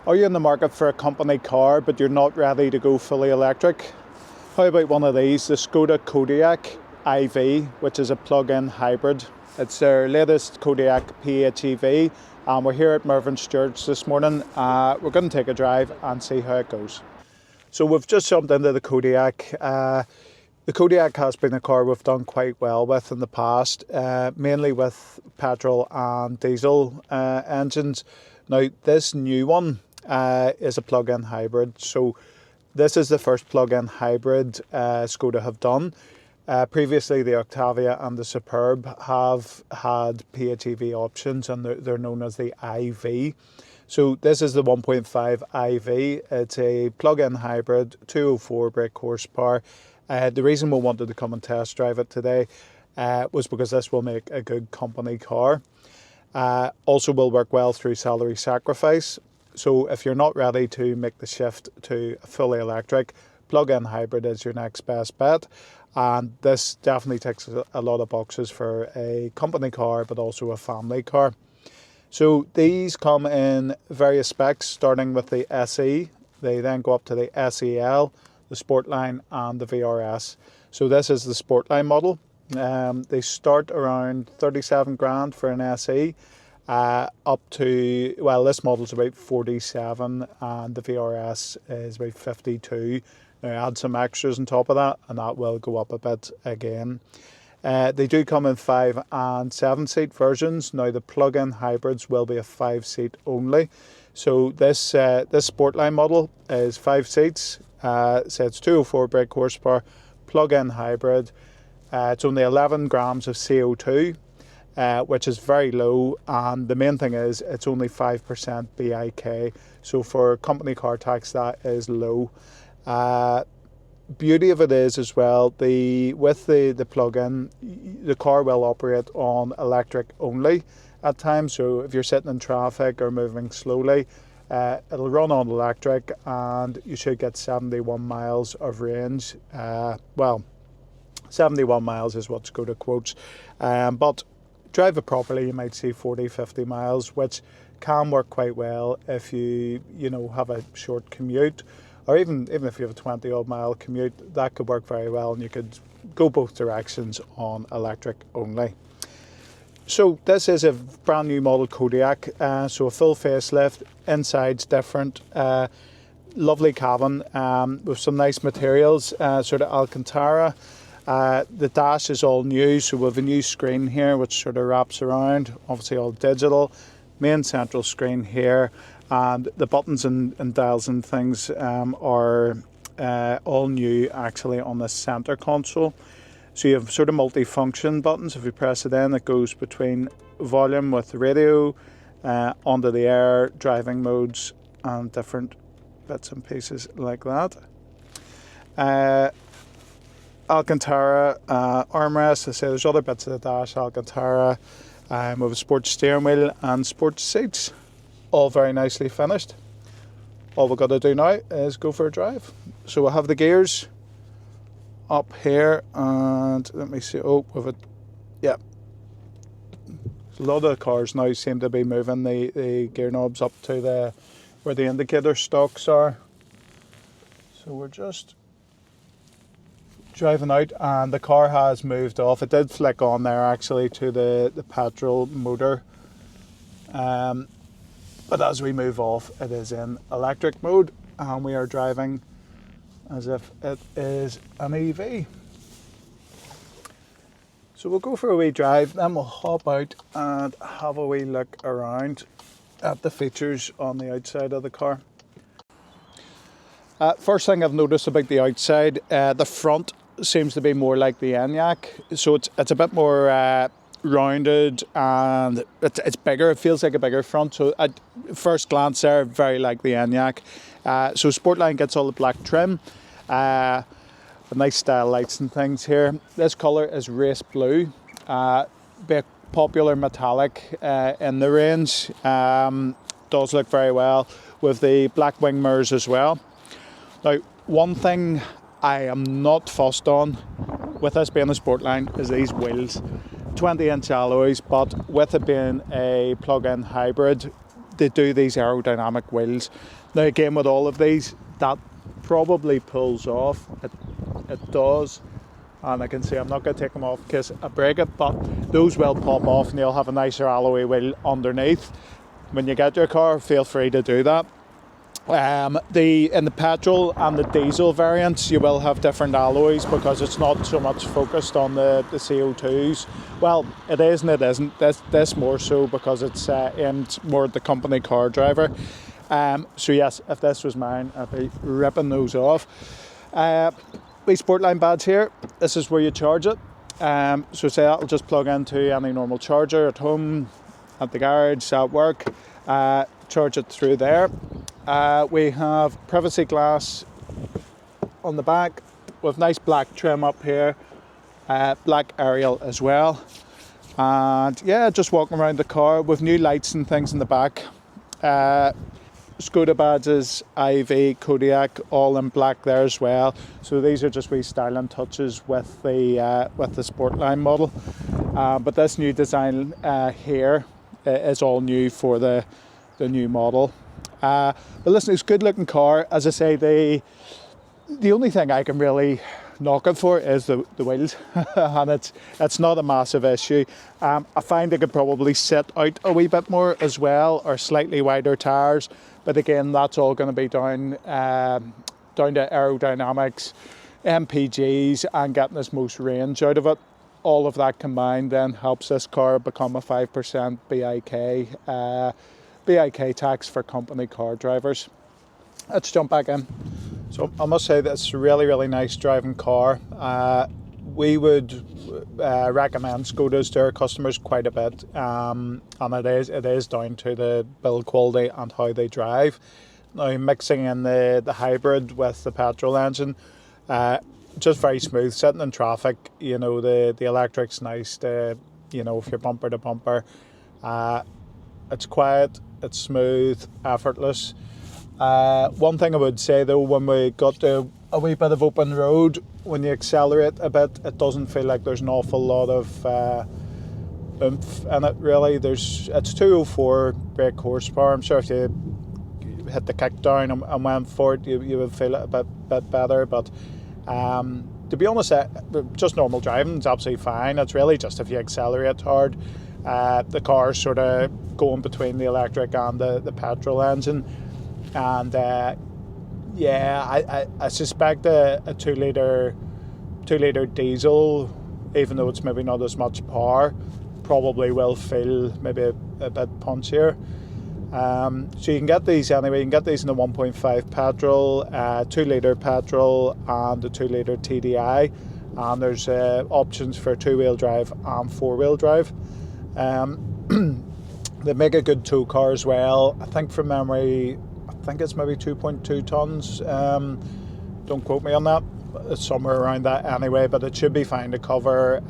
Are you in the market for a company car but you're not ready to go fully electric? How about one of these, the Skoda Kodiaq IV, which is a plug-in hybrid. It's their latest Kodiaq PHEV, and we're here at Mervyn Stewart's this morning. We're going to take a drive and see how it goes. So we've just jumped into the Kodiaq. The Kodiaq has been a car we've done quite well with in the past, mainly with petrol and diesel engines. Now this new one is a plug-in hybrid. So this is the first plug-in hybrid Skoda have done. Previously the Octavia and the Superb have had PHEV options, and they're known as the IV. So this is the 1.5 IV. It's a plug-in hybrid, 204 brake horsepower. The reason we wanted to come and test drive it today was because this will make a good company car. Also will work well through salary sacrifice. So if you're not ready to make the shift to fully electric, plug-in hybrid is your next best bet. And this definitely ticks a lot of boxes for a company car, but also a family car. So these come in various specs, starting with the SE. They then go up to the SEL, the Sportline and the VRS. So this is the Sportline model. They start around 37 grand for an SE. Up to, well, this model's about 47 and the VRS is about 52. Now add some extras on top of that and that will go up a bit again. They do come in 5 and 7 seat versions. Now the plug-in hybrids will be a 5 seat only. So this Sportline model is 5 seats. So it's 204 brake horsepower, plug-in hybrid. It's only 11 grams of CO2. Which is very low, and the main thing is it's only 5% BIK, so for company car tax that is low. Beauty of it is as well, with the plug-in, the car will operate on electric only at times. So if you're sitting in traffic or moving slowly, it'll run on electric and you should get 71 miles of range. 71 miles is what Skoda quotes, but drive it properly, you might see 40-50 miles, which can work quite well if you have a short commute, or even if you have a 20 odd mile commute, that could work very well, and you could go both directions on electric only. So this is a brand new model Kodiaq, so a full facelift, inside's different, lovely cabin with some nice materials, sort of Alcantara. The dash is all new, so we have a new screen here which sort of wraps around, obviously all digital, main central screen here, and the buttons and dials and things are all new actually on the center console. So you have sort of multi-function buttons. If you press it in, it goes between volume with the radio, onto the air, driving modes, and different bits and pieces like that. Alcantara armrest. I say there's other bits of the dash, Alcantara, with a sports steering wheel and sports seats, all very nicely finished. All we've got to do now is go for a drive. So we'll have the gears up here, and let me see, yeah. A lot of the cars now seem to be moving the gear knobs up to where the indicator stalks are. So we're just driving out, and the car has moved off. It did flick on there actually to the petrol motor, but as we move off it is in electric mode, and we are driving as if it is an EV. So we'll go for a wee drive, then we'll hop out and have a wee look around at the features on the outside of the car. First thing I've noticed about the outside, the front seems to be more like the Enyaq, so it's a bit more rounded, and it's bigger. It feels like a bigger front. So at first glance there, very like the Enyaq. So Sportline gets all the black trim, the nice style lights and things here. This colour is race blue, be a popular metallic in the range. Does look very well with the black wing mirrors as well. Now, one thing I am not fussed on with this being a Sportline is these wheels. 20-inch alloys, but with it being a plug-in hybrid, they do these aerodynamic wheels. Now again, with all of these, that probably pulls off. It does. And I can see I'm not going to take them off in case I break it, but those will pop off and you'll have a nicer alloy wheel underneath. When you get your car, feel free to do that. In the petrol and the diesel variants, you will have different alloys because it's not so much focused on the CO2s. Well, it is and it isn't. This more so because it's aimed more at the company car driver. So yes, if this was mine, I'd be ripping those off. These Sportline badge here, this is where you charge it. So say that'll just plug into any normal charger at home, at the garage, at work. Charge it through there. We have privacy glass on the back with nice black trim up here, black aerial as well. And yeah, just walking around the car with new lights and things in the back. Skoda badges, IV, Kodiaq, all in black there as well. So these are just wee styling touches with the Sportline model. But this new design here is all new for the new model. But listen, it's a good looking car. As I say, the only thing I can really knock it for is the wheels, and it's not a massive issue. I find they could probably sit out a wee bit more as well, or slightly wider tyres. But again, that's all going to be down to aerodynamics, MPGs, and getting as most range out of it. All of that combined then helps this car become a 5% BIK tax for company car drivers. Let's jump back in. So I must say that's a really, really nice driving car. We would recommend Skodas to our customers quite a bit, and it is down to the build quality and how they drive. Now, mixing in the hybrid with the petrol engine, just very smooth. Sitting in traffic, you know, the electric's nice. If you're bumper to bumper, it's quiet, it's smooth, effortless. One thing I would say though, when we got to a wee bit of open road, when you accelerate a bit, it doesn't feel like there's an awful lot of oomph in it really. It's 204 brake horsepower. I'm sure if you hit the kick down and went for it, you would feel it a bit better. But to be honest, just normal driving is absolutely fine. It's really just if you accelerate hard. The car's sort of going between the electric and the petrol engine. And I suspect a 2 litre diesel, even though it's maybe not as much power, probably will feel maybe a bit punchier. So you can get these anyway. You can get these in the 1.5 petrol, 2 litre petrol, and the 2 litre TDI. And there's options for 2-wheel drive and 4-wheel drive. They make a good tow car as well. I think from memory, it's maybe 2.2 tons. Don't quote me on that. It's somewhere around that anyway, but it should be fine to cover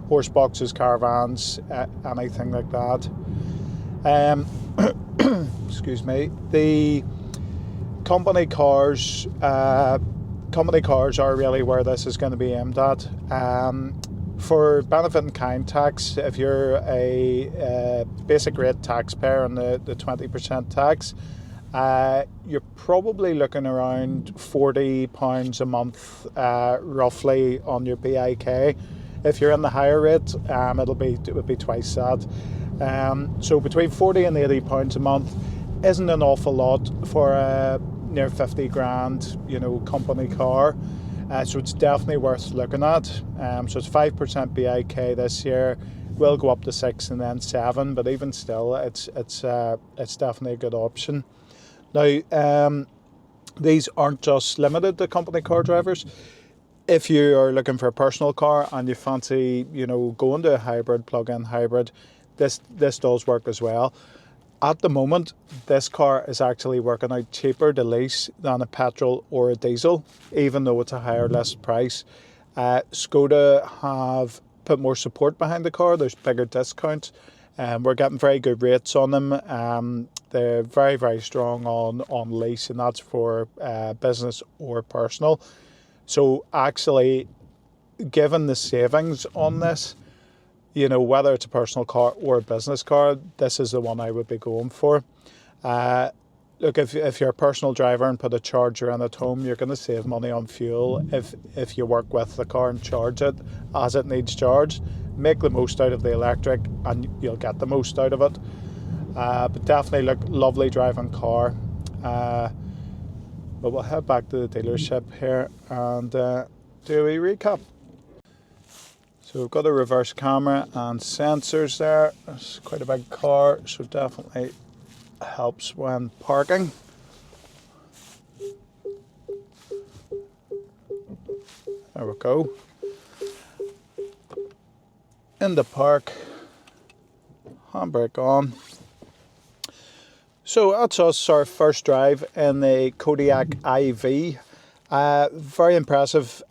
horse boxes, caravans, anything like that. Excuse me. The company cars are really where this is going to be aimed at. For benefit in kind tax, if you're a basic rate taxpayer on the 20% tax, you're probably looking around £40 a month roughly on your BIK. If you're in the higher rate, it would be twice that. So between £40 and £80 a month isn't an awful lot for a near 50 grand, company car. So it's definitely worth looking at. So it's 5% BIK this year. Will go up to 6 and then 7, but even still, it's definitely a good option. Now, these aren't just limited to company car drivers. If you are looking for a personal car and you fancy, going to a hybrid, plug-in hybrid, this does work as well. At the moment, this car is actually working out cheaper to lease than a petrol or a diesel, even though it's a higher list price. Skoda have put more support behind the car. There's bigger discounts. We're getting very good rates on them. They're very, very strong on lease, and that's for business or personal. So actually, given the savings on this, you know, whether it's a personal car or a business car, this is the one I would be going for. Look, if you're a personal driver and put a charger in at home, you're going to save money on fuel if you work with the car and charge it as it needs charged. Make the most out of the electric and you'll get the most out of it. But definitely, look, lovely driving car. But we'll head back to the dealership here and do a wee recap. So we've got a reverse camera and sensors there. It's quite a big car, so definitely helps when parking. There we go. In the park, handbrake on. So that's us, our first drive in the Kodiaq IV. Very impressive.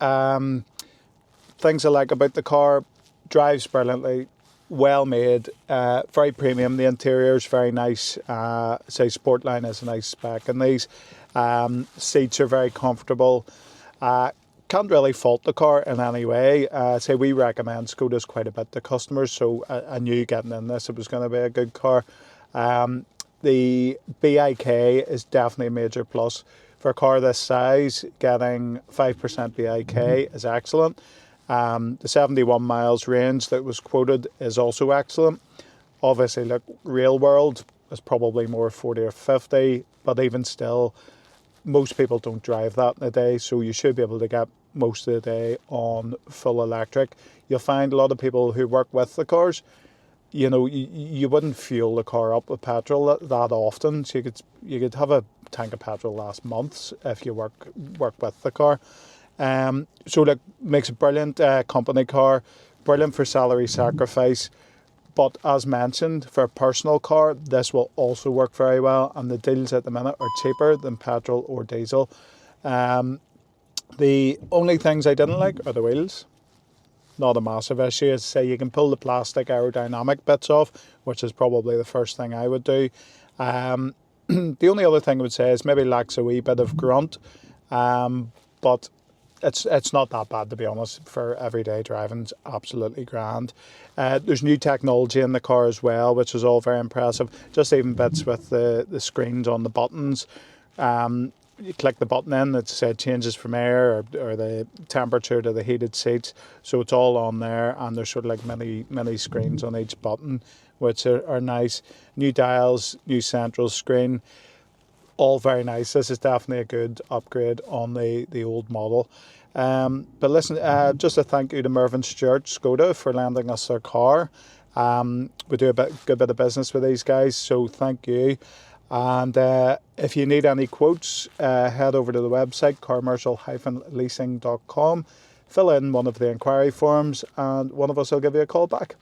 Things I like about the car: drives brilliantly, well made, very premium. The interior is very nice. Say Sportline is a nice spec, and these seats are very comfortable. Can't really fault the car in any way. Say we recommend Skodas quite a bit to customers, so I knew getting in this it was going to be a good car. The BIK is definitely a major plus for a car this size. Getting 5% BIK is excellent. The 71 miles range that was quoted is also excellent. Obviously, look, real world is probably more 40 or 50, but even still, most people don't drive that in a day, so you should be able to get most of the day on full electric. You'll find a lot of people who work with the cars, you know, you wouldn't fuel the car up with petrol that often, so you could have a tank of petrol last months if you work with the car. So that makes a brilliant company car, brilliant for salary sacrifice. But as mentioned, for a personal car, this will also work very well. And the deals at the minute are cheaper than petrol or diesel. The only things I didn't like are the wheels. Not a massive issue. As I say, you can pull the plastic aerodynamic bits off, which is probably the first thing I would do. The only other thing I would say is maybe lacks a wee bit of grunt. But it's not that bad, to be honest. For everyday driving, it's absolutely grand. There's new technology in the car as well, which is all very impressive. Just even bits with the screens on the buttons. You click the button in, it said changes from air or the temperature to the heated seats. So it's all on there, and there's sort of like many screens on each button, which are nice. New dials, new central screen. All very nice. This is definitely a good upgrade on the old model. But listen, just a thank you to Mervyn Stewart Skoda for lending us their car. We do a good bit of business with these guys, so thank you. And if you need any quotes, head over to the website commercial-leasing.com, fill in one of the inquiry forms, and one of us will give you a call back.